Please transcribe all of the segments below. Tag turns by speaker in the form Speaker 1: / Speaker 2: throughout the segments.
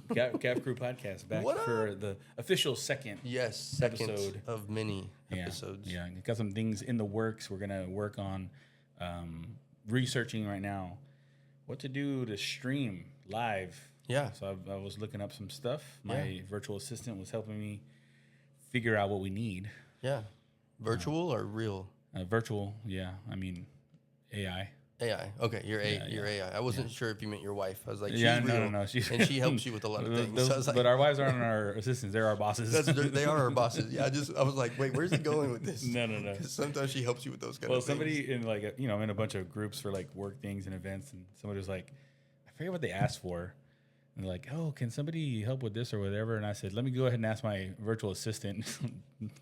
Speaker 1: Cav Crew Podcast back for the official second
Speaker 2: second of many episodes.
Speaker 1: Yeah, got some things in the works. We're gonna work on researching right now what to do to stream live.
Speaker 2: Yeah.
Speaker 1: So I was looking up some stuff. My virtual assistant was helping me figure out what we need.
Speaker 2: Yeah. Virtual or real?
Speaker 1: Virtual, yeah. I mean, AI.
Speaker 2: AI. Okay, you're AI. I wasn't sure if you meant your wife. I was like, she's
Speaker 1: no,
Speaker 2: real,
Speaker 1: no.
Speaker 2: and she helps you with a lot of things. So I was like,
Speaker 1: but our wives aren't our assistants; they're our bosses.
Speaker 2: They are our bosses. Yeah, I was like, wait, where's he going with this?
Speaker 1: No.
Speaker 2: Because sometimes she helps you with those kind
Speaker 1: well,
Speaker 2: of things.
Speaker 1: somebody in like in a bunch of groups for like work things and events, and somebody was like, I forget what they asked for. And they're like, oh, can somebody help with this or whatever? And I said, let me go ahead and ask my virtual assistant,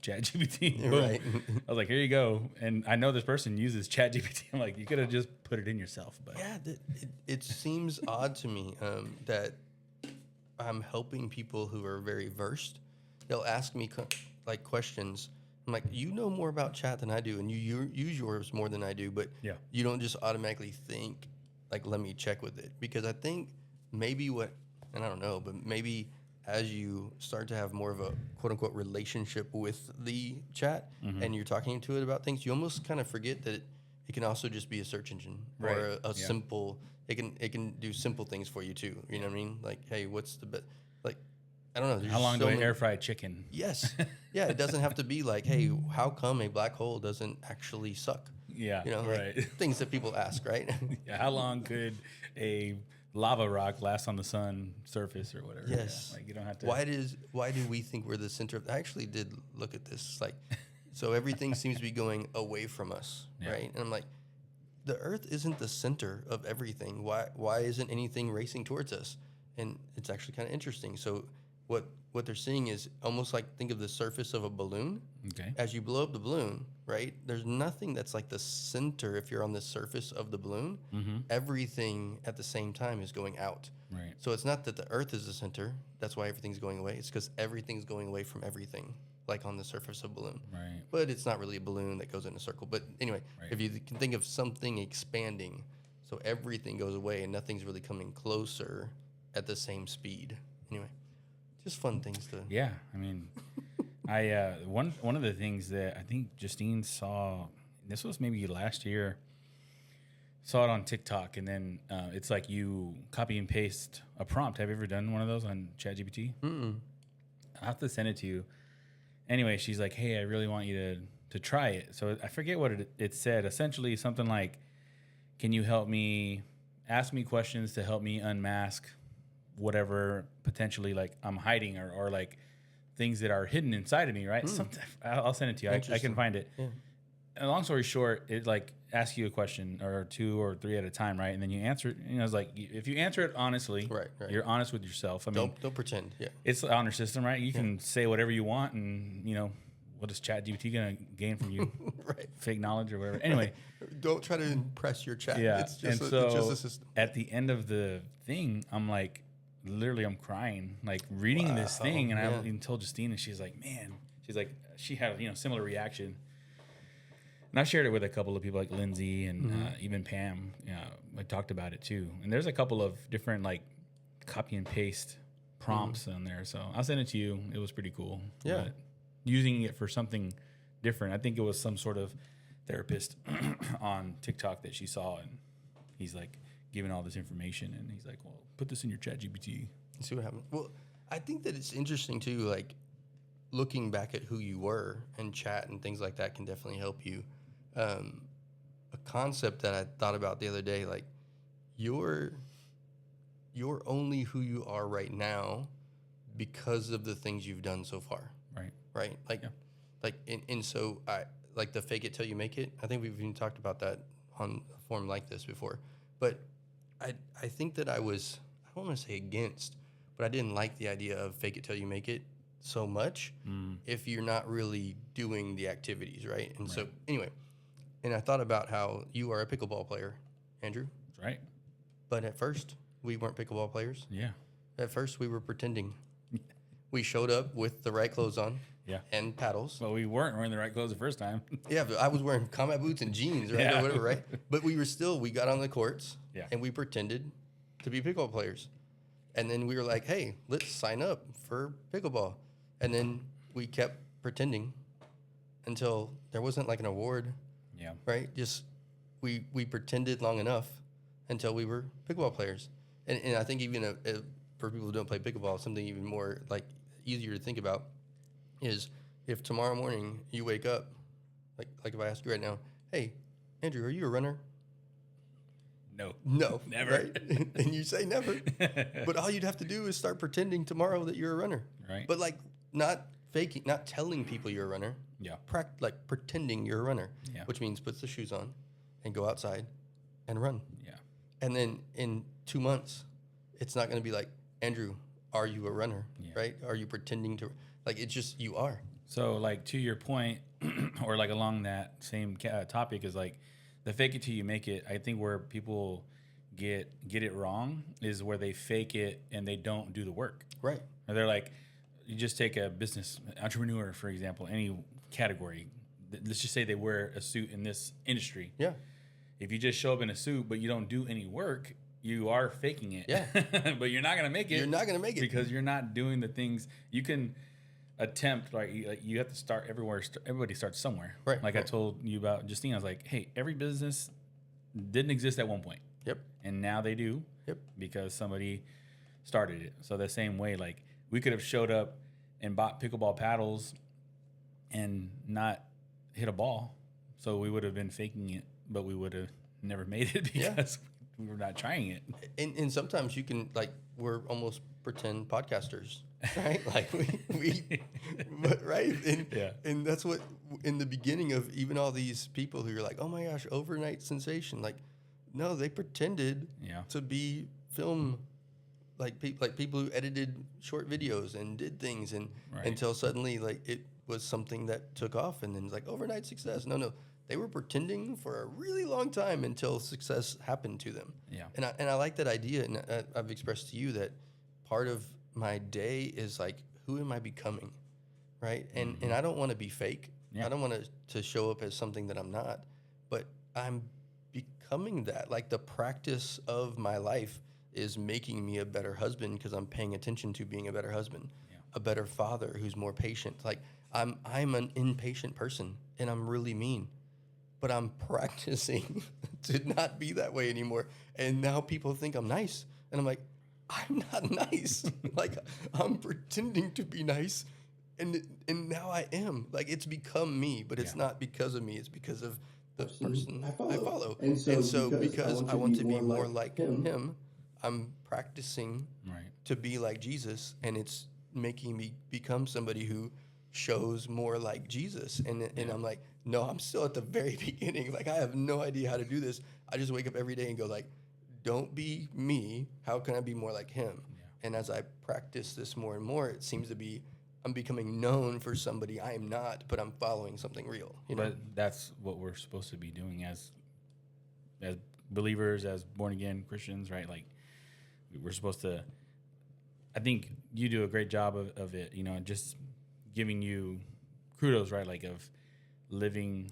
Speaker 1: ChatGPT.
Speaker 2: Right.
Speaker 1: I was like, here you go. And I know this person uses ChatGPT. I'm like, you could have just put it in yourself. But
Speaker 2: yeah, it seems odd to me that I'm helping people who are very versed. They'll ask me like questions. I'm like, you know more about chat than I do, and you use yours more than I do, but you don't just automatically think, like, let me check with it. Because I think maybe and I don't know, but maybe as you start to have more of a quote-unquote relationship with the chat and you're talking to it about things, you almost kind of forget that it can also just be a search engine or a simple, it can do simple things for you too. You know what I mean? Like, hey, what's the best? Like, I don't know.
Speaker 1: How long do I air fry chicken?
Speaker 2: Yes. Yeah, it doesn't have to be like, hey, how come a black hole doesn't actually suck?
Speaker 1: Yeah,
Speaker 2: you know,
Speaker 1: right.
Speaker 2: Like things that people ask, right?
Speaker 1: Yeah, how long could a lava rock last on the sun surface or whatever?
Speaker 2: Yes.
Speaker 1: Yeah, like you don't have to.
Speaker 2: Why do we think we're the center of? I actually did look at this. Like, so everything seems to be going away from us, right? And I'm like, the Earth isn't the center of everything. Why isn't anything racing towards us? And it's actually kind of interesting. So what they're seeing is almost like, think of the surface of a balloon.
Speaker 1: Okay.
Speaker 2: As you blow up the balloon, right? There's nothing that's like the center if you're on the surface of the balloon. Mm-hmm. Everything at the same time is going out.
Speaker 1: Right.
Speaker 2: So it's not that the Earth is the center. That's why everything's going away. It's because everything's going away from everything, like on the surface of a balloon.
Speaker 1: Right.
Speaker 2: But it's not really a balloon that goes in a circle. But anyway, if you can think of something expanding, so everything goes away and nothing's really coming closer at the same speed. Anyway, just fun things to...
Speaker 1: Yeah, I mean, one of the things that I think Justine saw, this was maybe last year, saw it on TikTok, and then it's like you copy and paste a prompt. Have you ever done one of those on ChatGPT?
Speaker 2: Mm-mm.
Speaker 1: I'll have to send it to you. Anyway, she's like, hey, I really want you to try it. So I forget what it said. Essentially something like, can you help me, ask me questions to help me unmask whatever potentially like I'm hiding or like things that are hidden inside of me, right? I'll send it to you. I can find it. Yeah. And long story short, it like asks you a question or two or three at a time, right? And then you answer it. You know, it's like if you answer it honestly,
Speaker 2: right.
Speaker 1: You're honest with yourself. I mean,
Speaker 2: don't pretend. Yeah,
Speaker 1: it's an honor system, right? You can say whatever you want, and you know, what is ChatGPT gonna gain from you?
Speaker 2: Right,
Speaker 1: fake knowledge or whatever. Anyway,
Speaker 2: don't try to impress your chat.
Speaker 1: Yeah,
Speaker 2: it's just,
Speaker 1: it's just a system. At the end of the thing, I'm like, literally, I'm crying, like reading this thing, and I even told Justine, and she's like, man, she had similar reaction. And I shared it with a couple of people like Lindsay and even Pam. I talked about it too. And there's a couple of different like copy and paste prompts on there. So I'll send it to you. It was pretty cool.
Speaker 2: Yeah.
Speaker 1: But using it for something different. I think it was some sort of therapist on TikTok that she saw, and he's like giving all this information, and he's like, well, put this in your ChatGPT.
Speaker 2: See what happens. Well, I think that it's interesting too, like looking back at who you were and chat and things like that can definitely help you. A concept that I thought about the other day, like you're only who you are right now because of the things you've done so far. Right. And so I like the fake it till you make it. I think we've even talked about that on a form like this before, but I think that I don't want to say against, but I didn't like the idea of fake it till you make it so much if you're not really doing the activities, right? And so anyway, and I thought about how you are a pickleball player, Andrew.
Speaker 1: That's right.
Speaker 2: But at first, we weren't pickleball players.
Speaker 1: Yeah.
Speaker 2: At first, we were pretending. We showed up with the right clothes on.
Speaker 1: Yeah.
Speaker 2: And paddles.
Speaker 1: Well, we weren't wearing the right clothes the first time.
Speaker 2: Yeah, but I was wearing combat boots and jeans, right? Or whatever, right? But we got on the courts and we pretended to be pickleball players. And then we were like, hey, let's sign up for pickleball. And then we kept pretending until there wasn't like an award.
Speaker 1: Yeah.
Speaker 2: Right? Just we pretended long enough until we were pickleball players. And I think even for people who don't play pickleball, something even more like easier to think about is if tomorrow morning you wake up, like if I ask you right now, hey, Andrew, are you a runner? No.
Speaker 1: Never.
Speaker 2: Right? And you say never. But all you'd have to do is start pretending tomorrow that you're a runner.
Speaker 1: Right.
Speaker 2: But like not faking, not telling people you're a runner.
Speaker 1: Yeah.
Speaker 2: Like pretending you're a runner.
Speaker 1: Yeah.
Speaker 2: Which means put the shoes on and go outside and run.
Speaker 1: Yeah.
Speaker 2: And then in 2 months, it's not going to be like, Andrew, are you a runner?
Speaker 1: Yeah.
Speaker 2: Right? Are you pretending to, like, it's just, you are.
Speaker 1: So like to your point, or like along that same topic is like the fake it till you make it. I think where people get it wrong is where they fake it and they don't do the work.
Speaker 2: Right.
Speaker 1: Or they're like, you just take a business entrepreneur, for example, any category. Let's just say they wear a suit in this industry.
Speaker 2: Yeah.
Speaker 1: If you just show up in a suit but you don't do any work, you are faking it.
Speaker 2: Yeah.
Speaker 1: But you're not going to make it.
Speaker 2: You're not going to make it.
Speaker 1: Because you're not doing the things you can attempt. Like you have to start everywhere. Everybody starts somewhere.
Speaker 2: Right.
Speaker 1: Like
Speaker 2: right.
Speaker 1: I told you about Justine, I was like, hey, every business didn't exist at one point.
Speaker 2: Yep.
Speaker 1: And now they do.
Speaker 2: Yep.
Speaker 1: Because somebody started it. So the same way, like we could have showed up and bought pickleball paddles and not hit a ball. So we would have been faking it, but we would have never made it because we were not trying it.
Speaker 2: And sometimes you can, like, we're almost pretend podcasters, right? Like we but, right? And that's what, in the beginning of even all these people who are like, oh my gosh, overnight sensation. Like, no, they pretended to be film, like people who edited short videos and did things and until suddenly like it was something that took off and then it's like overnight success. No, they were pretending for a really long time until success happened to them. Yeah. And I like that idea, and I've expressed to you that part of my day is like, who am I becoming, right? And I don't want to be fake. Yeah. I don't want to show up as something that I'm not, but I'm becoming that. Like the practice of my life is making me a better husband because I'm paying attention to being a better husband, a better father who's more patient. Like I'm an impatient person and I'm really mean, but I'm practicing to not be that way anymore. And now people think I'm nice. And I'm like, I'm not nice. Like I'm pretending to be nice. And now I am. Like it's become me, but it's not because of me. It's because of the person I follow. And so because I want to be more like him, I'm practicing to be like Jesus, and it's making me become somebody who shows more like Jesus. And I'm like, no, I'm still at the very beginning. Like, I have no idea how to do this. I just wake up every day and go like, don't be me. How can I be more like him? Yeah. And as I practice this more and more, it seems to be I'm becoming known for somebody I am not, but I'm following something real. You know?
Speaker 1: But that's what we're supposed to be doing as believers, as born again Christians, right? Like we're supposed to. I think you do a great job of it. You know, just giving you kudos, right? Like of living,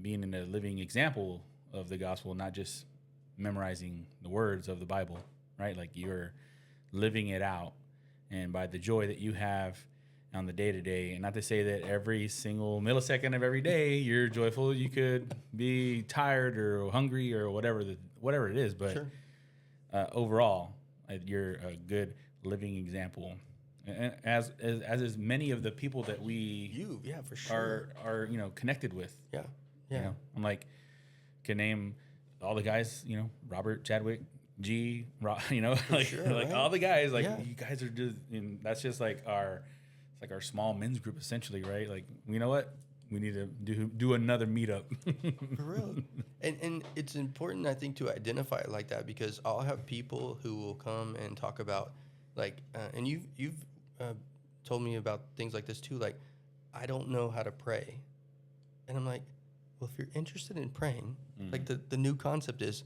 Speaker 1: being in a living example of the gospel, not just memorizing the words of the Bible, right? Like you're living it out, and by the joy that you have on the day to day, and not to say that every single millisecond of every day you're joyful. You could be tired or hungry or whatever it is, but overall, you're a good living example. And as is many of the people that we
Speaker 2: for sure
Speaker 1: are connected with.
Speaker 2: Yeah.
Speaker 1: You know, I'm like can name all the guys, Robert, Chadwick, G, like
Speaker 2: sure,
Speaker 1: like all the guys, like you guys are just, and that's just like our small men's group essentially, right? Like, you know what? We need to do another meetup.
Speaker 2: For real. And it's important, I think, to identify it like that, because I'll have people who will come and talk about like, and you've told me about things like this too. Like, I don't know how to pray. And I'm like, well, if you're interested in praying, like the new concept is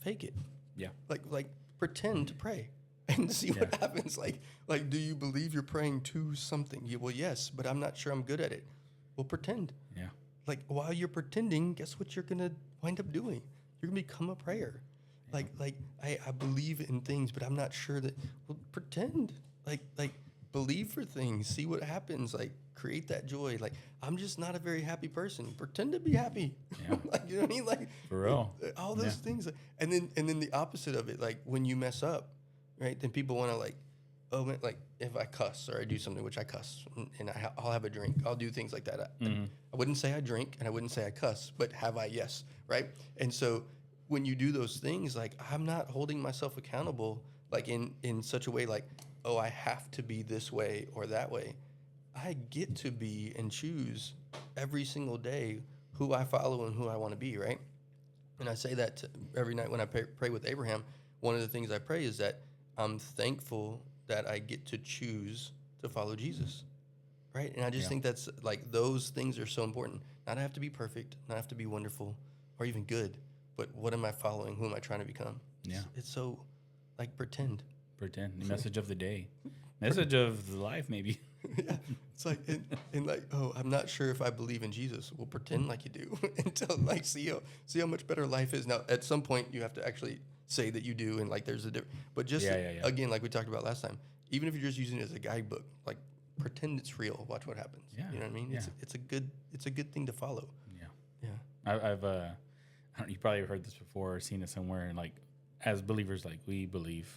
Speaker 2: fake it. Yeah. Like pretend to pray and see what happens. Like, do you believe you're praying to something? Well, yes, but I'm not sure I'm good at it. Well, pretend. Yeah. Like while you're pretending, guess what you're going to wind up doing? You're going to become a prayer. Like I believe in things, but I'm not sure that. Well, pretend. Like believe for things. See what happens. Like create that joy. Like I'm just not a very happy person. Pretend to be happy.
Speaker 1: Yeah.
Speaker 2: Like you know what I mean? Like
Speaker 1: For real.
Speaker 2: all those things. And then the opposite of it. Like when you mess up, right? Then people want to like, oh man, like if I cuss or I do something, which I cuss, and I'll have a drink. I'll do things like that. I wouldn't say I drink and I wouldn't say I cuss, but have I? Yes, right? And so when you do those things, like I'm not holding myself accountable, like in such a way, like, oh, I have to be this way or that way. I get to be and choose every single day who I follow and who I want to be, right? And I say that every night when I pray with Abraham. One of the things I pray is that I'm thankful that I get to choose to follow Jesus, right? And I just think that's like those things are so important. Not have to be perfect, not have to be wonderful or even good, but what am I following? Who am I trying to become?
Speaker 1: Yeah.
Speaker 2: It's so like pretend.
Speaker 1: The message of the day. Message of the life, maybe.
Speaker 2: Yeah. It's like, and like, oh, I'm not sure if I believe in Jesus. Well, pretend like you do until like see how much better life is. Now, at some point, you have to actually say that you do, and like there's a difference. But just again, like we talked about last time, even if you're just using it as a guidebook, like pretend it's real. Watch what happens.
Speaker 1: Yeah.
Speaker 2: You know what I mean?
Speaker 1: Yeah.
Speaker 2: It's a good thing to follow.
Speaker 1: Yeah.
Speaker 2: Yeah.
Speaker 1: I've I don't, you probably heard this before or seen it somewhere. And like as believers, like we believe,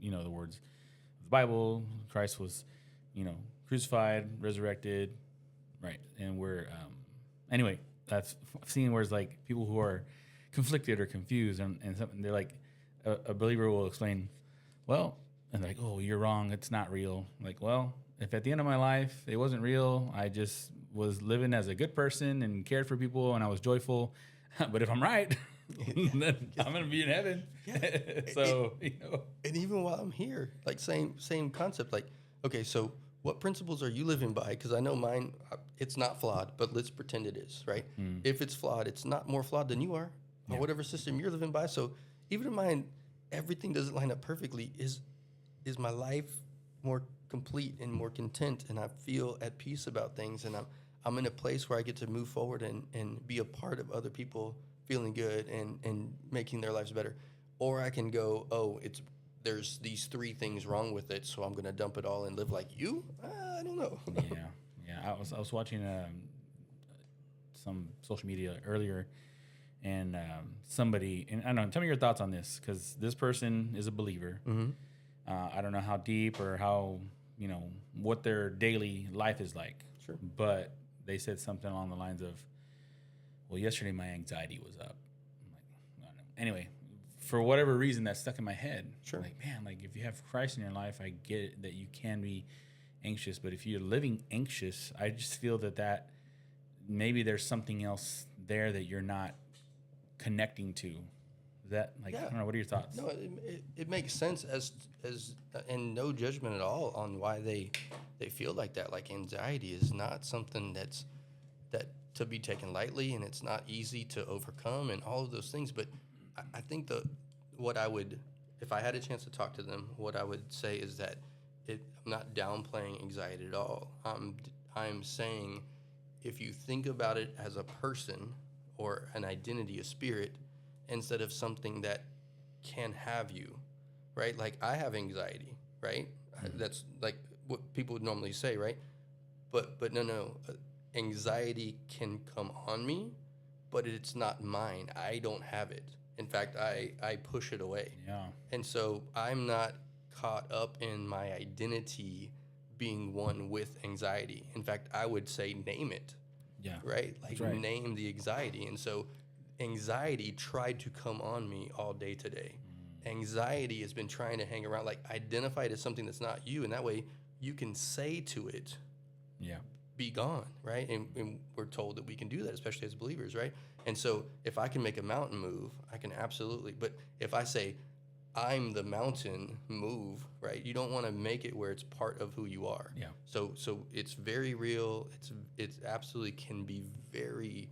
Speaker 1: the words of the Bible. Christ was, crucified, resurrected, right? And we're anyway. I've seen where it's like people who are conflicted or confused, and something they're like, a believer will explain, well, and they're like, oh, you're wrong. It's not real. Like, well, if at the end of my life it wasn't real, I just was living as a good person and cared for people and I was joyful. But if I'm right, then I'm gonna be in heaven. Yeah. So
Speaker 2: and even while I'm here, like same concept. Like, okay, so what principles are you living by? Because I know mine, it's not flawed, but let's pretend it is, right? If it's flawed, it's not more flawed than you are, or whatever system you're living by. So even if mine, everything doesn't line up perfectly, is my life more complete and more content, and I feel at peace about things, and I'm in a place where I get to move forward and be a part of other people feeling good and making their lives better. Or I can go, oh, there's these 3 things wrong with it, so I'm going to dump it all and live like you? I don't know.
Speaker 1: Yeah. I was watching some social media earlier, and somebody, and I don't know, tell me your thoughts on this, because this person is a believer.
Speaker 2: Mm-hmm.
Speaker 1: I don't know how deep or how, what their daily life is like.
Speaker 2: Sure.
Speaker 1: But they said something along the lines of, well, yesterday my anxiety was up. I'm like, I don't know. Anyway, for whatever reason that stuck in my head.
Speaker 2: Sure.
Speaker 1: Like, man, like if you have Christ in your life, I get it, that you can be anxious. But if you're living anxious, I just feel that maybe there's something else there that you're not connecting to. Is that like, I don't know, what are your thoughts?
Speaker 2: No, it makes sense as and no judgment at all on why they feel like that. Like anxiety is not something that to be taken lightly, and it's not easy to overcome and all of those things. But I think what I would, if I had a chance to talk to them, what I would say is that I'm not downplaying anxiety at all. I'm saying if you think about it as a person or an identity, a spirit, instead of something that can have you, right? Like I have anxiety, right? Mm-hmm. That's like what people would normally say, right? But no. Anxiety can come on me, but it's not mine. I don't have it. In fact, I push it away.
Speaker 1: Yeah.
Speaker 2: And so I'm not caught up in my identity being one with anxiety. In fact, I would say name it.
Speaker 1: Yeah.
Speaker 2: Right? Like name the anxiety. And so anxiety tried to come on me all day today. Anxiety has been trying to hang around, like identify it as something that's not you. And that way you can say to it, be gone, right? And we're told that we can do that, especially as believers, right? And so if I can make a mountain move, I can absolutely. But if I say, I'm the mountain, move, right? You don't want to make it where it's part of who you are.
Speaker 1: Yeah.
Speaker 2: So it's very real. It's absolutely can be very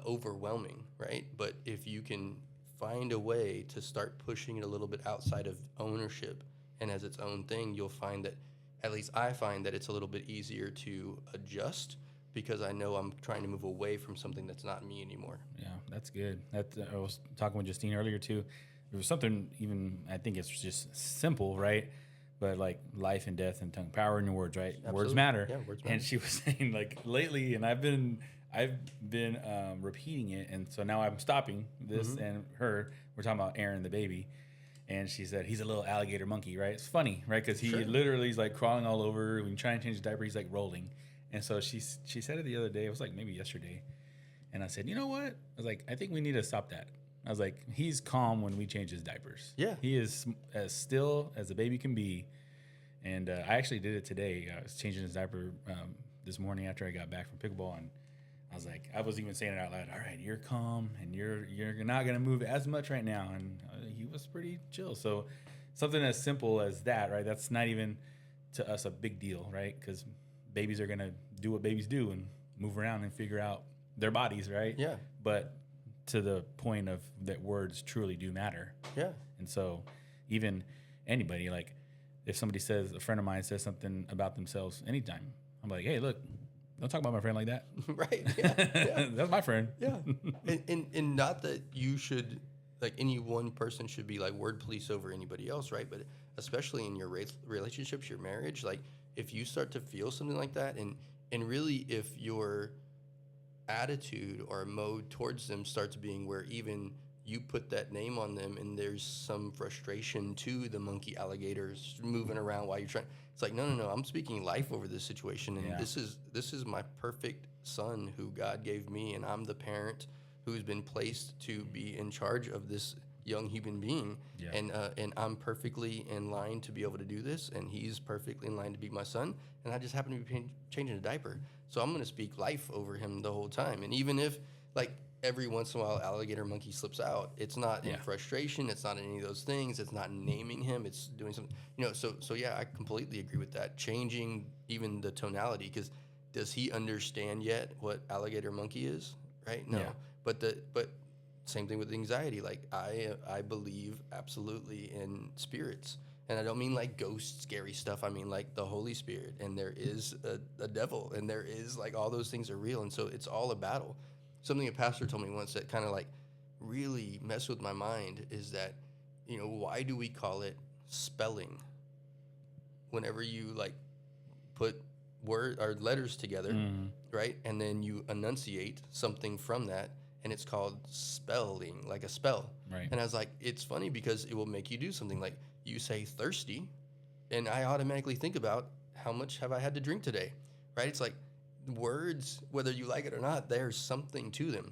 Speaker 2: overwhelming, right? But if you can find a way to start pushing it a little bit outside of ownership and as its own thing, you'll find that, at least I find that it's a little bit easier to adjust because I know I'm trying to move away from something that's not me anymore.
Speaker 1: Yeah, that's good. I was talking with Justine earlier too. it was something even, I think it's just simple, right? But like life and death and tongue, power in your words, right?
Speaker 2: Absolutely.
Speaker 1: Words matter.
Speaker 2: Yeah, words matter.
Speaker 1: And she was saying like lately, and I've been repeating it, and so now I'm stopping this and her. We're talking about Aaron the baby, and she said he's a little alligator monkey, right? It's funny, right? Because he literally is like crawling all over. When you try and change the diaper, he's like rolling. And so she said it the other day. It was like maybe yesterday, and I said, you know what? I was like, I think we need to stop that. I was like, he's calm when we change his diapers.
Speaker 2: Yeah,
Speaker 1: he is as still as a baby can be. And I actually did it today. I was changing his diaper this morning after I got back from pickleball, and I was like, I was even saying it out loud. All right, you're calm, and you're not gonna move as much right now. And he was pretty chill. So something as simple as that, right? That's not even to us a big deal, right? Because babies are gonna do what babies do and move around and figure out their bodies, right?
Speaker 2: Yeah.
Speaker 1: But to the point of that words truly do matter.
Speaker 2: Yeah.
Speaker 1: And so even anybody, like if somebody says, a friend of mine says something about themselves anytime, I'm like, hey, look, don't talk about my friend like that.
Speaker 2: Right. Yeah.
Speaker 1: That's my friend.
Speaker 2: Yeah. And not that you should, like any one person should be like word police over anybody else, right? But especially in your relationships, your marriage, like if you start to feel something like that, and really if your attitude or mode towards them starts being where even you put that name on them and there's some frustration to the monkey alligators moving around while you're trying, it's like, no, I'm speaking life over this situation, and this is my perfect son who God gave me, and I'm the parent who's been placed to be in charge of this young human being, and I'm perfectly in line to be able to do this, and he's perfectly in line to be my son, and I just happen to be changing a diaper. So I'm going to speak life over him the whole time. And even if, like, every once in a while alligator monkey slips out, it's not in frustration, it's not in any of those things, it's not naming him, it's doing something, so yeah, I completely agree with that. Changing even the tonality, because does he understand yet what alligator monkey is? Right? No. Yeah. But same thing with anxiety. Like I believe absolutely in spirits. And I don't mean like ghost scary stuff. I mean like the Holy Spirit, and there is a devil, and there is like all those things are real. And so it's all a battle. Something a pastor told me once that kind of like really messed with my mind is that, why do we call it spelling? Whenever you like put word or letters together, right? And then you enunciate something from that, and it's called spelling, like a spell.
Speaker 1: Right.
Speaker 2: And I was like, it's funny because it will make you do something. Like you say thirsty, and I automatically think about how much have I had to drink today, right? It's like words, whether you like it or not, there's something to them.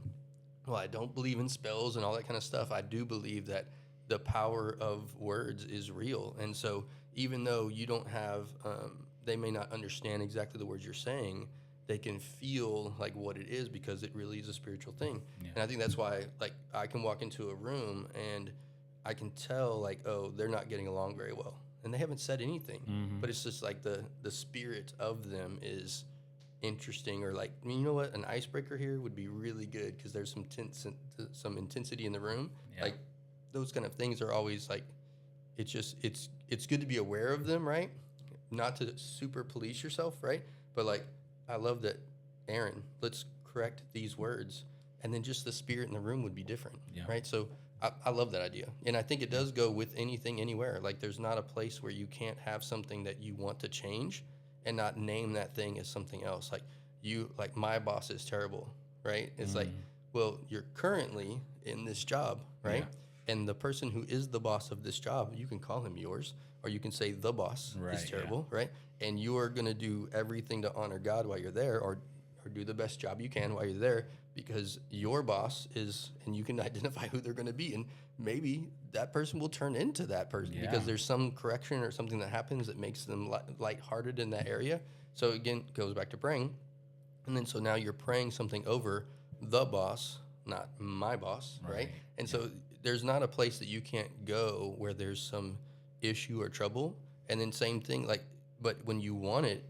Speaker 2: Well, I don't believe in spells and all that kind of stuff. I do believe that the power of words is real. And so even though you don't have, they may not understand exactly the words you're saying, they can feel like what it is because it really is a spiritual thing. Yeah. And I think that's why, like, I can walk into a room and I can tell, like, oh, they're not getting along very well. And they haven't said anything. But it's just like the spirit of them is interesting, or like, I mean, you know what? An icebreaker here would be really good because there's some intensity in the room. Yeah. Like, those kind of things are always like, it's just, it's good to be aware of them, right? Not to super police yourself, right? But like, I love that, Aaron, let's correct these words. And then just the spirit in the room would be different, right? So I love that idea. And I think it does go with anything, anywhere. Like, there's not a place where you can't have something that you want to change and not name that thing as something else. Like my boss is terrible, right? It's like, well, you're currently in this job, right? Yeah. And the person who is the boss of this job, you can call him yours, or you can say the boss is terrible, right? And you are going to do everything to honor God while you're there, or do the best job you can while you're there, because your boss is, and you can identify who they're going to be. And maybe that person will turn into that person because there's some correction or something that happens that makes them lighthearted in that area. So again, it goes back to praying. And then so now you're praying something over the boss, not my boss, right? And so there's not a place that you can't go where there's some issue or trouble. And then same thing, like, but when you want it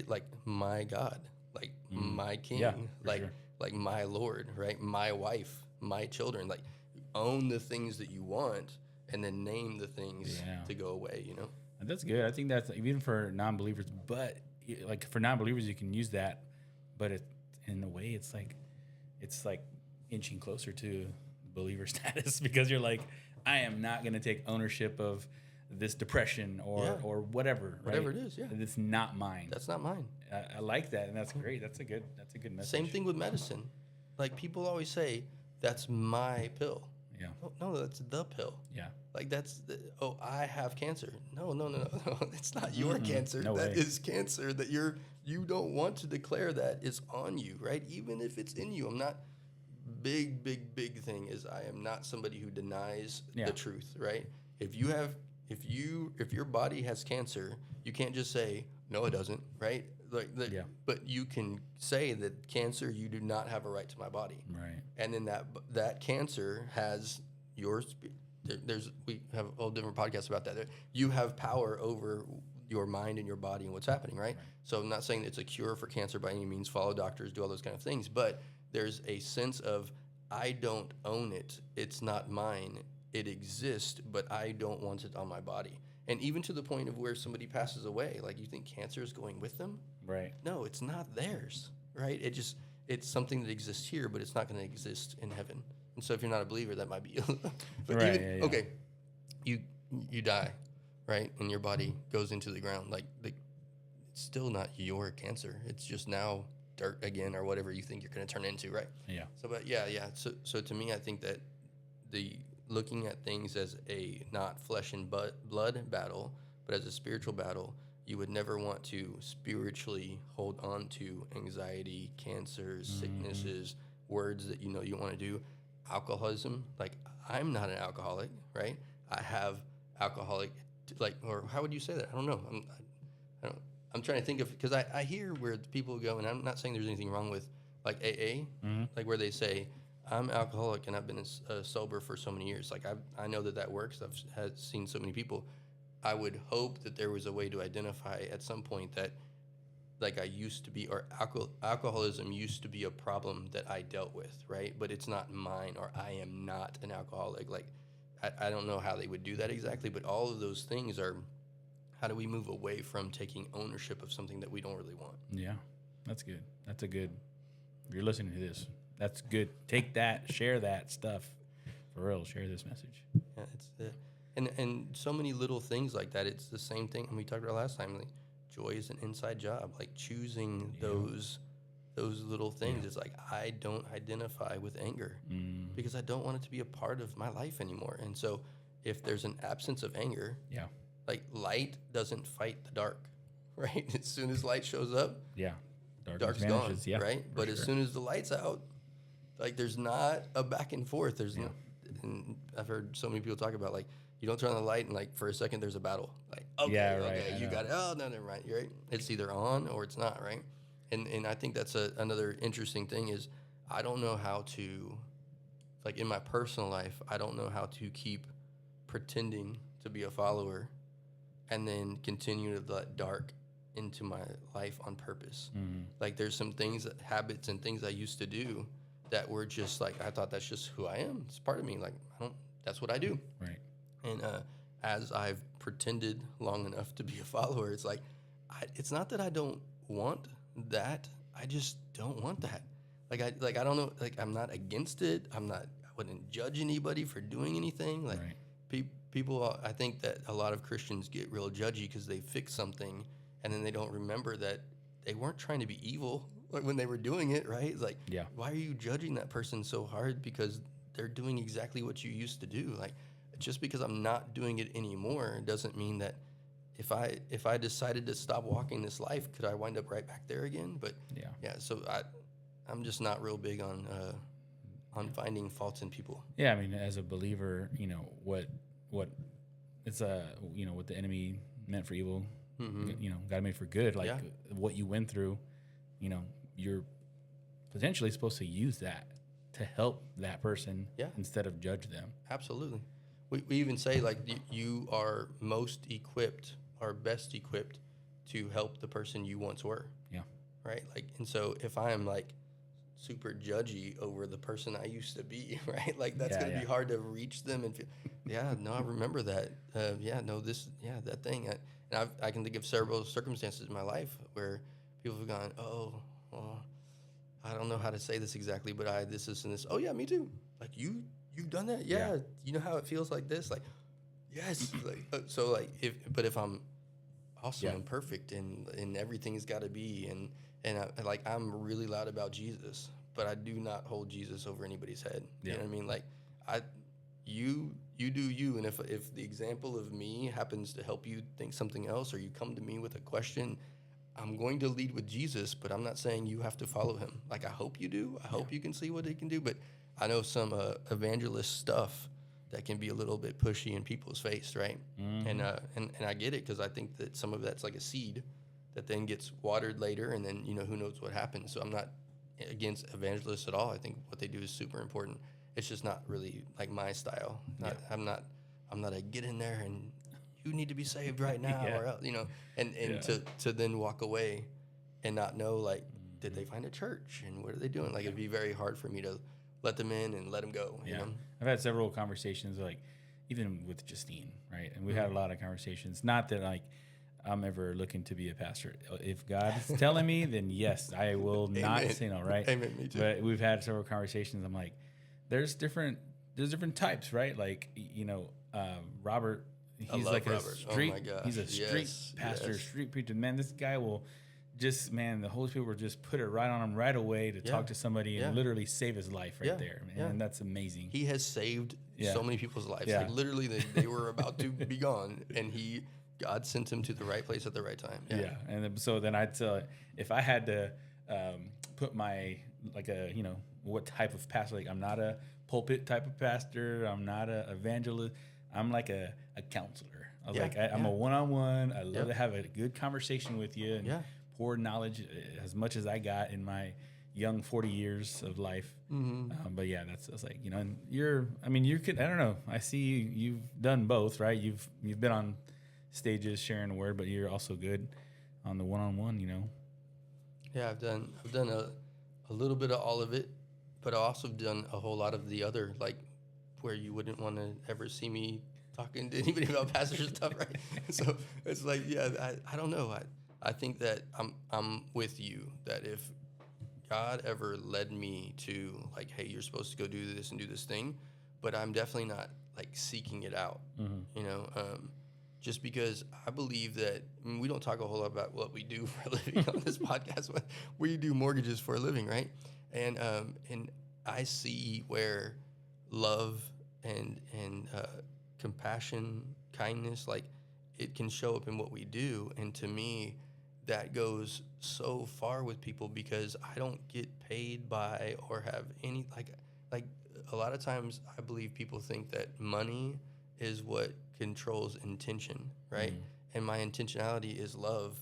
Speaker 2: like my God, like my King, like my Lord, right? My wife, my children, like own the things that you want and then name the things to go away,
Speaker 1: And that's good. I think that's even for non-believers, but like for non-believers, you can use that, but in a way, it's like inching closer to believer status because you're like, I am not going to take ownership of this depression or whatever.
Speaker 2: Whatever
Speaker 1: right?
Speaker 2: it is, yeah.
Speaker 1: It's not mine.
Speaker 2: That's not mine.
Speaker 1: I like that, and that's great. That's a good message.
Speaker 2: Same thing with medicine. Like, people always say, that's my pill.
Speaker 1: Yeah.
Speaker 2: No, that's the pill.
Speaker 1: Yeah.
Speaker 2: Like, I have cancer. No. It's not your cancer.
Speaker 1: No
Speaker 2: That
Speaker 1: way.
Speaker 2: is cancer that you don't want to declare that is on you, right? Even if it's in you. I'm not, big thing is I am not somebody who denies the truth, right? If your body has cancer, you can't just say, no, it doesn't, right? But you can say that cancer, you do not have a right to my body.
Speaker 1: Right.
Speaker 2: And then that cancer has yours. We have a whole different podcast about that. You have power over your mind and your body and what's happening, right? So I'm not saying that it's a cure for cancer by any means. Follow doctors, do all those kind of things. But there's a sense of, I don't own it. It's not mine. It exists, but I don't want it on my body. And even to the point of where somebody passes away, like, you think cancer is going with them?
Speaker 1: Right.
Speaker 2: No, it's not theirs, right? It's something that exists here, but it's not going to exist in heaven. And so if you're not a believer, that might be but
Speaker 1: right,
Speaker 2: even, okay, you die, right? And your body goes into the ground. Like, it's still not your cancer. It's just now dirt again, or whatever you think you're going to turn into, right?
Speaker 1: Yeah.
Speaker 2: So, but yeah. So to me, I think that the looking at things as a not flesh and blood battle, but as a spiritual battle, you would never want to spiritually hold on to anxiety, cancer, sicknesses, words that you know you want to do. Alcoholism, like, I'm not an alcoholic, right? I have alcoholic, or how would you say that? I don't know. I'm trying to think of, because I hear where people go, and I'm not saying there's anything wrong with, like, AA, like, where they say, I'm alcoholic and I've been sober for so many years. Like, I know that works. I've seen so many people. I would hope that there was a way to identify at some point that, like, I used to be, or alcoholism used to be a problem that I dealt with, right? But it's not mine, or I am not an alcoholic. Like, I don't know how they would do that exactly, but all of those things are, how do we move away from taking ownership of something that we don't really want?
Speaker 1: Yeah, that's good. That's a good, if you're listening to this, that's good. Take that, share that stuff. For real, share this message.
Speaker 2: Yeah, and so many little things like that. It's the same thing, and we talked about last time, like, joy is an inside job. Like, choosing those little things. It's like, I don't identify with anger because I don't want it to be a part of my life anymore. And so if there's an absence of anger, like, light doesn't fight the dark, right? As soon as light shows up, dark's gone, right? But as soon as the light's out, like, there's not a back and forth. There's no, and I've heard so many people talk about, like, you don't turn on the light and, like, for a second there's a battle. Like, okay, you got it. Oh, no, never mind. You're right. It's either on or it's not, right? And I think that's another interesting thing is, I don't know how to, like, in my personal life, I don't know how to keep pretending to be a follower and then continue to let dark into my life on purpose. Like, there's some things, habits and things I used to do that were just like, I thought that's just who I am. It's part of me. Like, that's what I do.
Speaker 1: Right.
Speaker 2: And as I've pretended long enough to be a follower, it's like, it's not that I don't want that. I just don't want that. I don't know. Like, I'm not against it. I wouldn't judge anybody for doing anything. Like, people, I think that a lot of Christians get real judgy because they fix something and then they don't remember that they weren't trying to be evil when they were doing it, right? It's like, why are you judging that person so hard because they're doing exactly what you used to do? Like, just because I'm not doing it anymore doesn't mean that if I decided to stop walking this life, could I wind up right back there again? But so I'm just not real big on finding faults in people. Yeah,
Speaker 1: I mean, as a believer, what it's what the enemy meant for evil, God made for good. Like, what you went through, you're potentially supposed to use that to help that person instead of judge them.
Speaker 2: Absolutely. We even say, like, you are most equipped or best equipped to help the person you once were.
Speaker 1: Yeah.
Speaker 2: Right? Like, and so if I am, like, super judgy over the person I used to be, right? Like, that's going to be hard to reach them and feel, I remember that. That thing. And I can think of several circumstances in my life where people have gone, oh, well, I don't know how to say this exactly, but this and this. Oh, yeah, me too. Like, you you've done that? Yeah. You know how it feels like this? Like, yes. Like, so like, if I'm awesome and perfect and everything's got to be, and I'm really loud about Jesus, but I do not hold Jesus over anybody's head. You know what I mean? Like, you do you, and if the example of me happens to help you think something else, or you come to me with a question, I'm going to lead with Jesus, but I'm not saying you have to follow him. Like, I hope you do. I hope you can see what he can do, but I know some evangelist stuff that can be a little bit pushy in people's face, right? Mm-hmm. And I get it, because I think that some of that's like a seed that then gets watered later, and then, who knows what happens. So I'm not against evangelists at all. I think what they do is super important. It's just not really like my style. I'm not a get in there and you need to be saved right now, or else, to then walk away and not know, like, did they find a church and what are they doing? Like, it'd be very hard for me to let them in and let them go. You know?
Speaker 1: I've had several conversations, like even with Justine, right? And we had a lot of conversations. Not that like I'm ever looking to be a pastor. If God's telling me, then yes, I will not say no, right?
Speaker 2: Amen. Me too.
Speaker 1: But we've had several conversations. I'm like, there's different types, right? Like, Robert, he's like Robert. A street, he's a street pastor, street preacher. Man, this guy will the Holy Spirit will just put it right on him right away to talk to somebody and literally save his life right there, man. Yeah. And that's amazing.
Speaker 2: He has saved so many people's lives. Like, literally, they were about to be gone, and God sent him to the right place at the right time.
Speaker 1: Yeah. And so then I'd tell, if I had to put my, like what type of pastor, like, I'm not a pulpit type of pastor. I'm not an evangelist. I'm like a counselor. I'm a one-on-one. I love to have a good conversation with you and pour knowledge as much as I got in my young 40 years of life. Mm-hmm. But that's like, and you could, I don't know. I see you've done both, right? You've been on stages sharing the word, but you're also good on the one-on-one,
Speaker 2: Yeah, I've done a little bit of all of it, but I've also done a whole lot of the other, like, where you wouldn't want to ever see me talking to anybody about pastor stuff, right? So it's like, I don't know. I think that I'm with you, that if God ever led me to, like, hey, you're supposed to go do this and do this thing, but I'm definitely not, like, seeking it out, just because I believe that, we don't talk a whole lot about what we do for a living on this podcast, but we do mortgages for a living, right? And I see where love and compassion, kindness, like, it can show up in what we do. And to me, that goes so far with people, because I don't get paid by or have any, like a lot of times I believe people think that money is what controls intention, right? And my intentionality is love,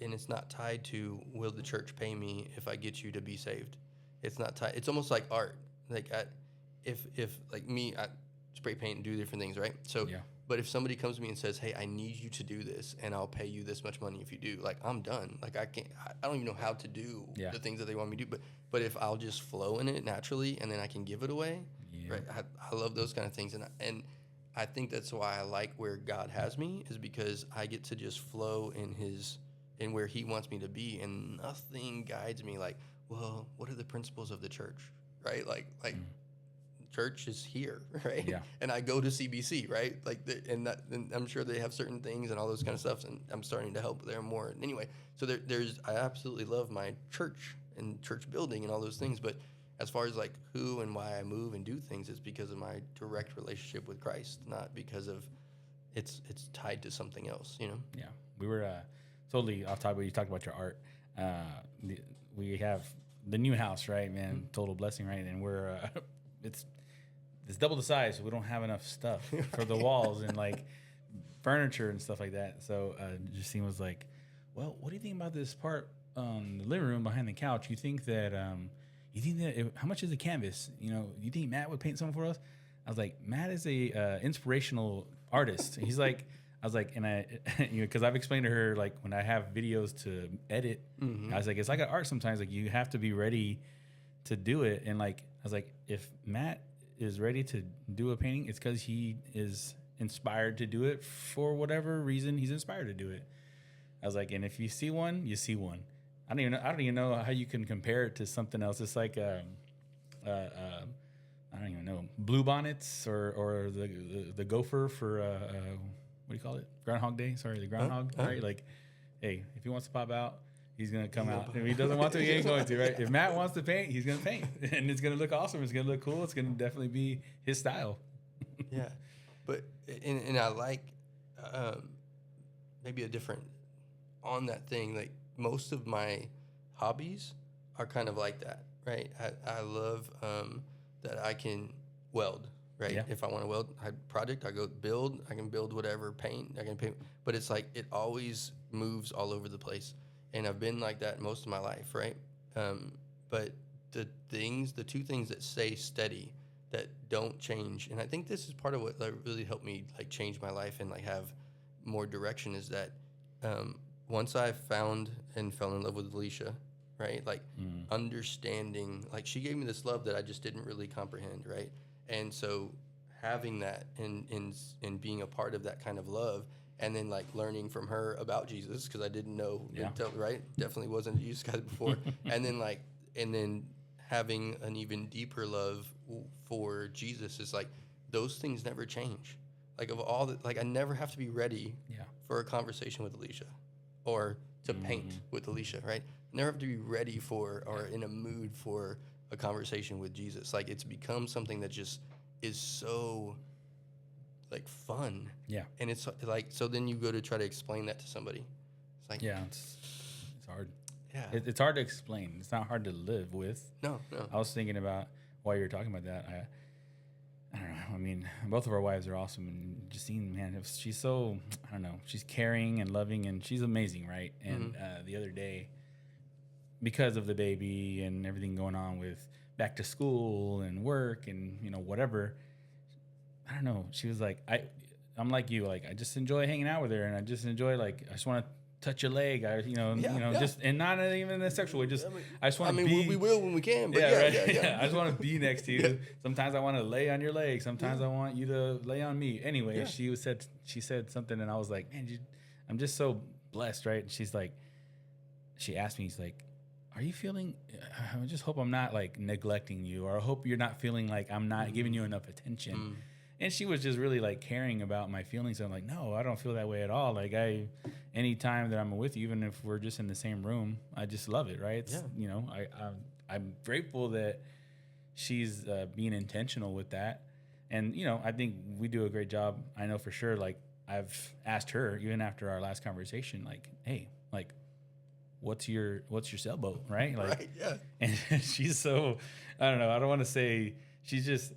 Speaker 2: and it's not tied to, will the church pay me if I get you to be saved? It's not tied. It's almost like art. Like, if like me, I spray paint and do different things, right? So, but if somebody comes to me and says, hey, I need you to do this, and I'll pay you this much money if you do, like, I'm done. Like, I don't even know how to do the things that they want me to do, but if I'll just flow in it naturally, and then I can give it away, right? I love those kind of things, and I think that's why I like where God has me, is because I get to just flow in where he wants me to be, and nothing guides me like, well, what are the principles of the church, right? Like church is here, right? Yeah. And I go to CBC, right? Like, and I'm sure they have certain things and all those kind of stuff, and I'm starting to help there more. Anyway, so I absolutely love my church and church building and all those things, but as far as like who and why I move and do things, it's because of my direct relationship with Christ, not because of it's tied to something else, Yeah.
Speaker 1: We were totally off topic. You talked about your art. We have the new house, right, man? Mm-hmm. Total blessing, right? And we're it's double the size, so we don't have enough stuff for the walls and like furniture and stuff like that. So Justine was like, well, what do you think about this part the living room behind the couch? You think that how much is the canvas? You think Matt would paint something for us? I was like, Matt is a inspirational artist. He's like, I was like, and I, because I've explained to her, like, when I have videos to edit, I was like, it's like an art sometimes. Like, you have to be ready to do it. And like, I was like, if Matt is ready to do a painting, it's because he is inspired to do it for whatever reason he's inspired to do it. I was like, and if you see one, you see one. I don't even know how you can compare it to something else. It's like I I don't even know, blue bonnets or the gopher for what do you call it? Groundhog Day. Sorry, the groundhog. Right? Like, hey, if he wants to pop out, he's gonna come out. If he doesn't want to, he ain't going to. Right? If Matt wants to paint, he's gonna paint, and it's gonna look awesome. It's gonna look cool. It's gonna definitely be his style.
Speaker 2: Yeah, but and I like maybe a different on that thing. Like most of my hobbies are kind of like that, right? I love that I can weld, right?
Speaker 1: Yeah.
Speaker 2: If I want to weld I go build. I can build whatever, paint. I can paint, but it's like it always moves all over the place, and I've been like that most of my life, right? But the two things that stay steady, that don't change, and I think this is part of what like, really helped me like change my life and like have more direction, is that once I found and fell in love with Alicia, right? Like understanding, like she gave me this love that I just didn't really comprehend, right? And so having that and being a part of that kind of love, and then like learning from her about Jesus, because I didn't know, right? Definitely wasn't a Jesus guy before. and then having an even deeper love for Jesus is like, those things never change. Like of all the, like I never have to be ready for a conversation with Alicia or to paint with Alicia, right? Never have to be ready for or in a mood for a conversation with Jesus. Like it's become something that just is so like fun.
Speaker 1: Yeah.
Speaker 2: And it's like, so then you go to try to explain that to somebody. It's like,
Speaker 1: it's hard.
Speaker 2: Yeah.
Speaker 1: It's hard to explain. It's not hard to live with.
Speaker 2: No.
Speaker 1: I was thinking about while you were talking about that. I don't know. I mean, both of our wives are awesome, and Justine, man, she's so, I don't know, she's caring and loving, and she's amazing, right? And the other day, because of the baby and everything going on with back to school and work and, you know, whatever, I don't know. She was like, I'm like you, like, I just enjoy hanging out with her, and I just enjoy, like, I just want to touch your leg, just, and not even in a sexual way, just, I just want to be.
Speaker 2: We will when we can, but
Speaker 1: I just want to be next to you. Sometimes I want to lay on your leg. Sometimes I want you to lay on me. Anyway, she said something, and I was like, man, I'm just so blessed, right? And she's like, she asked me, she's like, are you feeling, I just hope I'm not like neglecting you, or I hope you're not feeling like I'm not giving you enough attention. And she was just really like caring about my feelings. I'm like, no, I don't feel that way at all. Like any time that I'm with you, even if we're just in the same room, I just love it. Right. It's, you know, I'm grateful that she's being intentional with that. And, you know, I think we do a great job. I know for sure. Like I've asked her even after our last conversation, like, hey, like, what's your sailboat? Right. Like,
Speaker 2: right, yeah.
Speaker 1: And she's so, I don't know. I don't want to say she's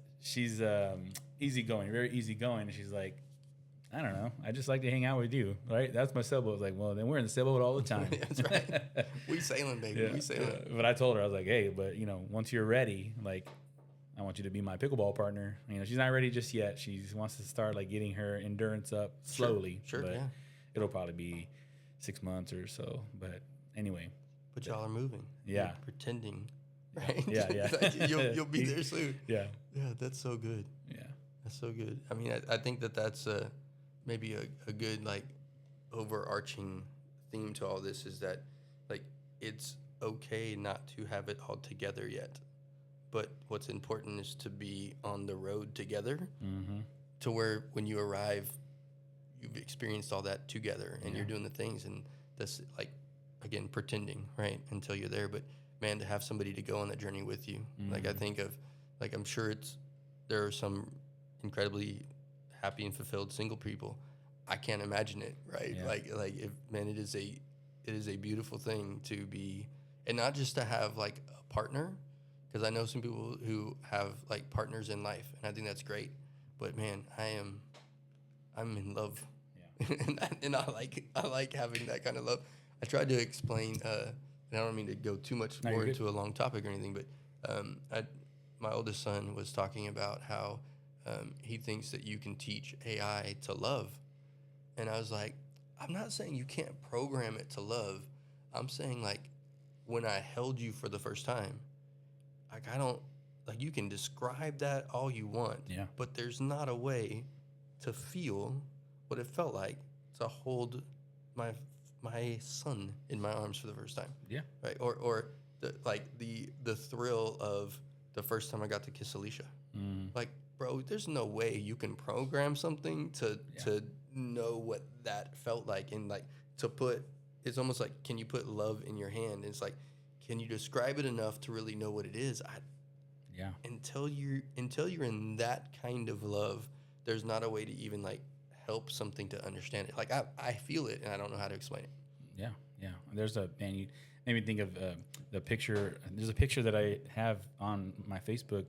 Speaker 1: easygoing, very easygoing. And she's like, I don't know, I just like to hang out with you, right? That's my sailboat. I was like, well, then we're in the sailboat all the time.
Speaker 2: That's right. We sailing, baby. We sailing.
Speaker 1: But I told her, I was like, hey, but you know, once you're ready, like, I want you to be my pickleball partner. You know, she's not ready just yet. She wants to start like getting her endurance up slowly.
Speaker 2: Sure.
Speaker 1: But it'll probably be 6 months or so. But anyway.
Speaker 2: But y'all are moving.
Speaker 1: Yeah.
Speaker 2: You're pretending. Right?
Speaker 1: Yeah.
Speaker 2: Like you'll be there soon.
Speaker 1: Yeah.
Speaker 2: Yeah, that's so good.
Speaker 1: Yeah.
Speaker 2: That's so good. I mean, I think that's maybe a good, like, overarching theme to all this, is that, like, it's okay not to have it all together yet. But what's important is to be on the road together to where when you arrive, you've experienced all that together and you're doing the things. And that's, like, again, pretending, right, until you're there. But, man, to have somebody to go on that journey with you. Like, I think of, like, I'm sure there are some incredibly happy and fulfilled single people. I can't imagine it, right?
Speaker 1: Yeah.
Speaker 2: Like if, man, it is a beautiful thing to be, and not just to have like a partner, because I know some people who have like partners in life, and I think that's great. But man, I'm in love, and I like having that kind of love. I tried to explain, and I don't mean to go too much more into a long topic or anything, but my oldest son was talking about how he thinks that you can teach AI to love. And I was like, I'm not saying you can't program it to love. I'm saying, like, when I held you for the first time, like, I don't, like, you can describe that all you want.
Speaker 1: Yeah.
Speaker 2: But there's not a way to feel what it felt like to hold my son in my arms for the first time.
Speaker 1: Yeah.
Speaker 2: Right. Or the thrill of the first time I got to kiss Alicia.
Speaker 1: Mm.
Speaker 2: Like, bro, there's no way you can program something to know what that felt like, and like to put. It's almost like, can you put love in your hand? It's like, can you describe it enough to really know what it is? Until you're in that kind of love, there's not a way to even like help something to understand it. Like I feel it and I don't know how to explain it.
Speaker 1: Yeah. There's you made me think of the picture. There's a picture that I have on my Facebook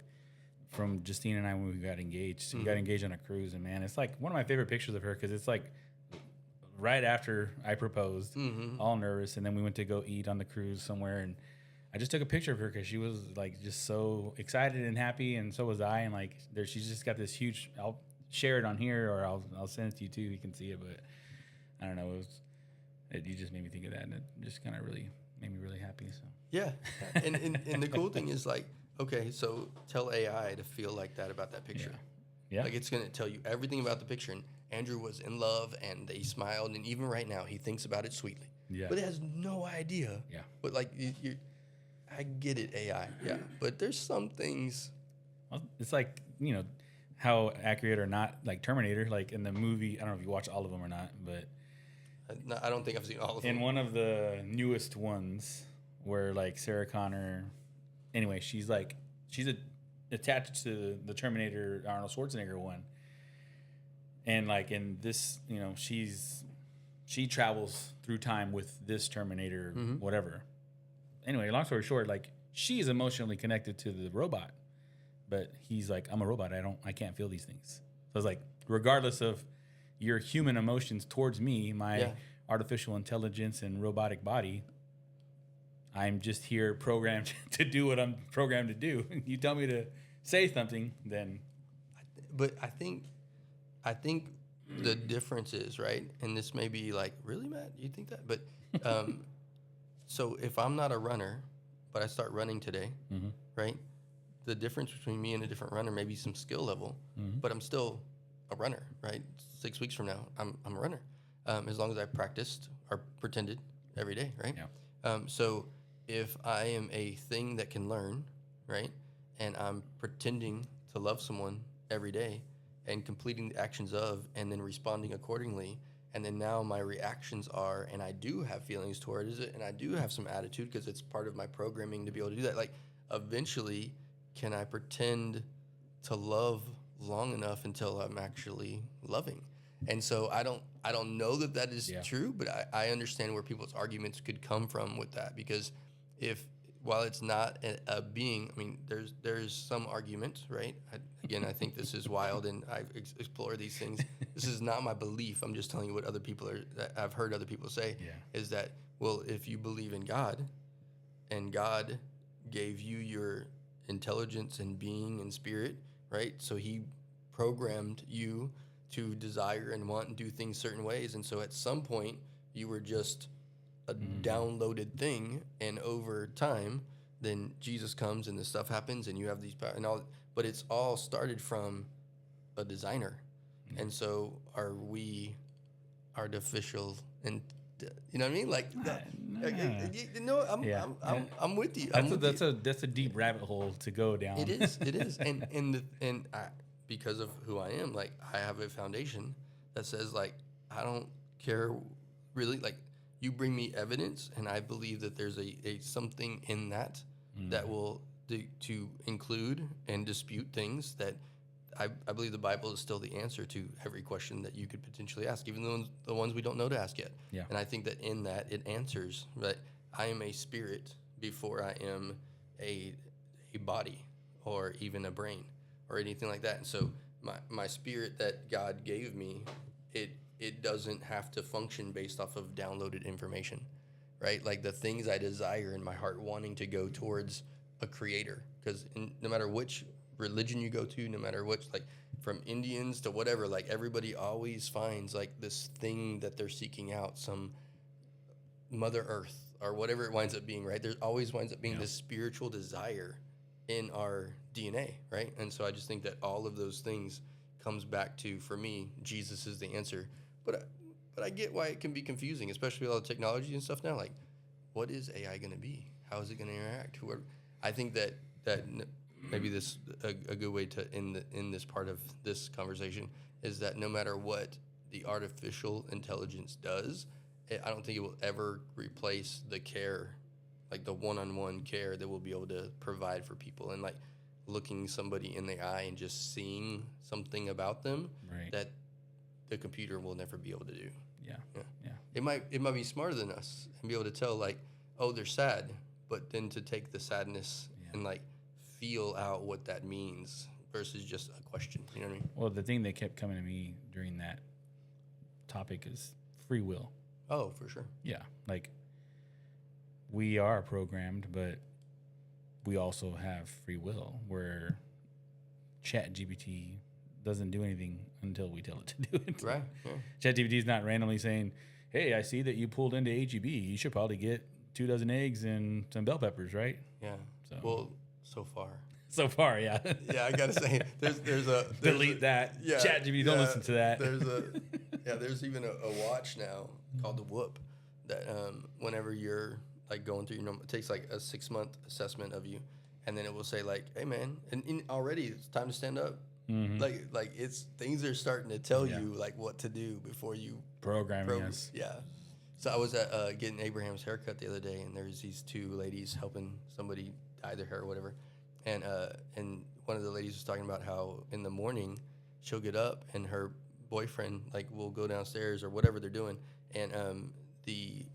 Speaker 1: from Justine and I when we got engaged. So we got engaged on a cruise, and man, it's like one of my favorite pictures of her because it's like right after I proposed, all nervous, and then we went to go eat on the cruise somewhere, and I just took a picture of her because she was like just so excited and happy, and so was I. And like she's just got this huge. I'll share it on here, or I'll send it to you too. You can see it, but I don't know. You just made me think of that, and it just kind of really made me really happy. So
Speaker 2: yeah, and the cool thing is like, okay, so tell AI to feel like that about that picture.
Speaker 1: Yeah.
Speaker 2: Like it's gonna tell you everything about the picture. And Andrew was in love, and he smiled, and even right now he thinks about it sweetly.
Speaker 1: Yeah.
Speaker 2: But it has no idea.
Speaker 1: Yeah.
Speaker 2: But like I get it, AI. Yeah. But there's some things.
Speaker 1: Well, it's like, how accurate or not, like Terminator, like in the movie. I don't know if you watch all of them or not, but
Speaker 2: No, I don't think I've seen all of them.
Speaker 1: in one of the newest ones where like Sarah Connor, anyway, she's attached to the Terminator Arnold Schwarzenegger one. And like in this, she travels through time with this Terminator, whatever. Anyway, long story short, like she is emotionally connected to the robot, but he's like, I'm a robot. I can't feel these things. So it's like, regardless of your human emotions towards me, my artificial intelligence and robotic body, I'm just here programmed to do what I'm programmed to do. You tell me to say something, then.
Speaker 2: But I think the difference is, right, and this may be like, really, Matt? You think that? But so if I'm not a runner, but I start running today, right, the difference between me and a different runner may be some skill level, but I'm still a runner, right? 6 weeks from now, I'm a runner, as long as I practiced or pretended every day, right?
Speaker 1: Yeah.
Speaker 2: So if I am a thing that can learn, right, and I'm pretending to love someone every day and completing the actions of and then responding accordingly, and then now my reactions are, and I do have feelings towards it, and I do have some attitude because it's part of my programming to be able to do that. Like, eventually, can I pretend to love long enough until I'm actually loving? And so I don't know that is true, but I understand where people's arguments could come from with that, because while it's not a being, I mean, there's some argument, right? I think this is wild, and I explore these things. This is not my belief. I'm just telling you what other people I've heard other people say, is that, well, if you believe in God, and God gave you your intelligence and being and spirit, right? So he programmed you to desire and want and do things certain ways. And so at some point, you were just a downloaded thing, and over time, then Jesus comes and this stuff happens, and you have these and all. But it's all started from a designer, and so are we artificial? And you know what I mean? Like, I'm with you.
Speaker 1: That's a deep rabbit hole to go down.
Speaker 2: It is, and I, because of who I am, like I have a foundation that says like I don't care really, like. You bring me evidence, and I believe that there's a something in that that will to include and dispute things that I believe the Bible is still the answer to every question that you could potentially ask, even the ones we don't know to ask yet.
Speaker 1: Yeah.
Speaker 2: And I think that in that it answers that I am a spirit before I am a body or even a brain or anything like that. And so my spirit that God gave me, it doesn't have to function based off of downloaded information, right? Like the things I desire in my heart wanting to go towards a creator, because no matter which religion you go to, no matter which, like from Indians to whatever, like everybody always finds like this thing that they're seeking out, some Mother Earth or whatever it winds up being, right? There always winds up being this spiritual desire in our DNA, right? And so I just think that all of those things comes back to, for me, Jesus is the answer. But I get why it can be confusing, especially with all the technology and stuff now. Like, what is AI going to be? How is it going to interact? I think that maybe this a good way to end this part of this conversation is that no matter what the artificial intelligence does, I don't think it will ever replace the care, like the one-on-one care that we'll be able to provide for people, and like looking somebody in the eye and just seeing something about them that the computer will never be able to do.
Speaker 1: Yeah.
Speaker 2: It might be smarter than us and be able to tell like, oh, they're sad, but then to take the sadness and like feel out what that means versus just a question. You know what I mean?
Speaker 1: Well, the thing that kept coming to me during that topic is free will.
Speaker 2: Oh, for sure.
Speaker 1: Yeah. Like, we are programmed, but we also have free will, where ChatGPT doesn't do anything until we tell it to do it.
Speaker 2: Right. Yeah.
Speaker 1: ChatGPT is not randomly saying, hey, I see that you pulled into HEB. You should probably get 2 dozen eggs and some bell peppers, right?
Speaker 2: Yeah.
Speaker 1: So.
Speaker 2: Well, so far.
Speaker 1: So far, yeah.
Speaker 2: Yeah, I gotta say, there's
Speaker 1: delete that. Yeah, ChatGPT, don't listen to that.
Speaker 2: There's even a watch now called the Whoop that whenever you're like going through it takes like a 6-month assessment of you, and then it will say like, hey man, and already it's time to stand up. Mm-hmm. Like it's things are starting to tell you like what to do before you
Speaker 1: programming us.
Speaker 2: Yeah. So I was at getting Abraham's haircut the other day, and there's these 2 ladies helping somebody dye their hair or whatever. And one of the ladies was talking about how in the morning she'll get up and her boyfriend like will go downstairs or whatever they're doing, and the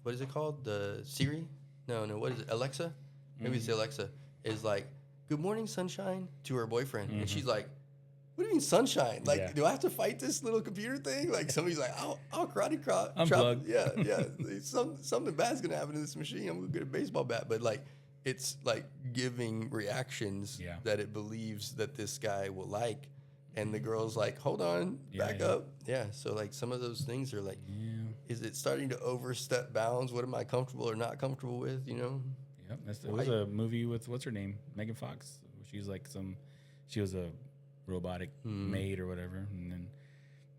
Speaker 2: what is it called, the Siri? No, what is it? Alexa? Maybe it's Alexa is like, "Good morning, sunshine," to her boyfriend, and she's like, "What do you mean sunshine? Like, do I have to fight this little computer thing?" Like somebody's like, "I'll karate chop."
Speaker 1: Unplug.
Speaker 2: Yeah. Something bad's gonna happen to this machine. I'm gonna get a baseball bat, but like. It's like giving reactions that it believes that this guy will like. And the girl's like, hold on, back up. Yeah, so like some of those things are like, is it starting to overstep bounds? What am I comfortable or not comfortable with, you know?
Speaker 1: Yep, it was a movie with, what's her name? Megan Fox. She's like she was a robotic maid or whatever. And then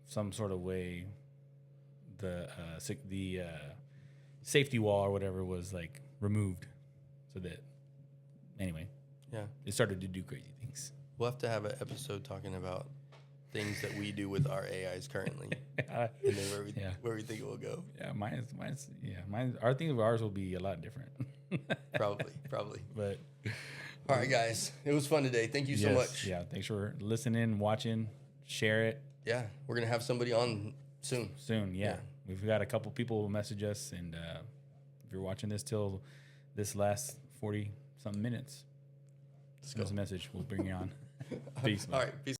Speaker 1: some sort of way the safety wall or whatever was like removed. So that, anyway, it started to do crazy things.
Speaker 2: We'll have to have an episode talking about things that we do with our AIs currently, and then where we think it will go.
Speaker 1: Yeah, our thing of ours will be a lot different.
Speaker 2: Probably.
Speaker 1: But
Speaker 2: all right, guys, it was fun today. Thank you so much.
Speaker 1: Yeah, thanks for listening, watching, share it.
Speaker 2: Yeah, we're gonna have somebody on soon.
Speaker 1: Yeah. We've got a couple people message us, and if you're watching this till this last 40-something minutes, send us a message. We'll bring you on. Peace.
Speaker 2: All right. Peace.